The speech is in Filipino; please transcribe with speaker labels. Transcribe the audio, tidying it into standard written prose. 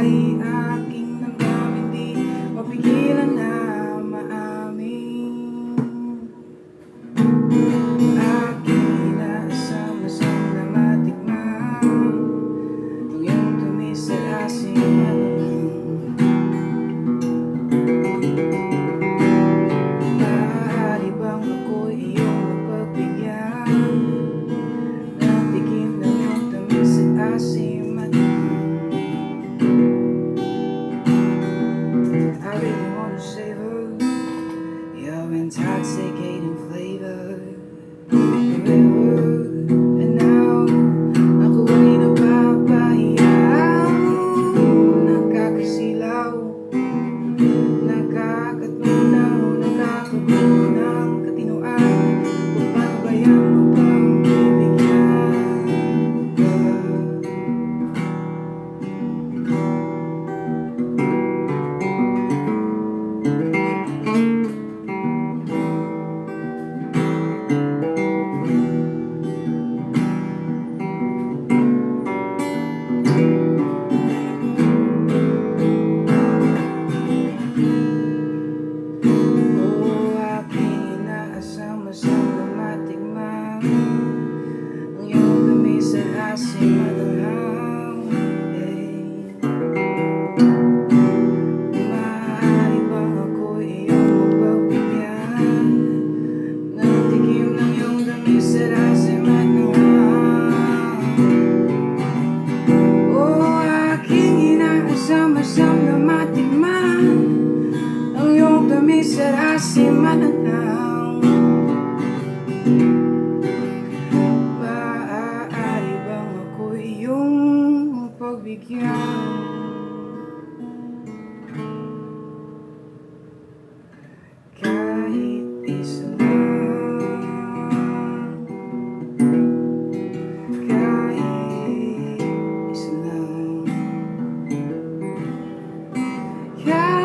Speaker 1: ay aking damdamin, di mapigilan na maamin. Aking inaasam-asam na matikman ang iyong tumis at asim at maaari bang ako'y iyong mapagbigyan ng tikim ng iyong tamis at asim at I really wanna savor your intoxicating flavor forever and now. Ako ay napapahiyaw, nakakasilaw, nakakatunaw, nakakagulo ng katinoan. Kung paano ba yan mo pang bibigyan ka? Asam-asam na matikman ang iyong tamis at asim at anghang. Maaari bang ako'y iyong mapagbigyan ng tikim ng iyong tamis at asim at anghang? Aking inaasam-asam na matikman ang iyong tamis at asim at anghang. Maaari bang ako iyong pagbigyan kahit isa lang, kahit isa lang, kahit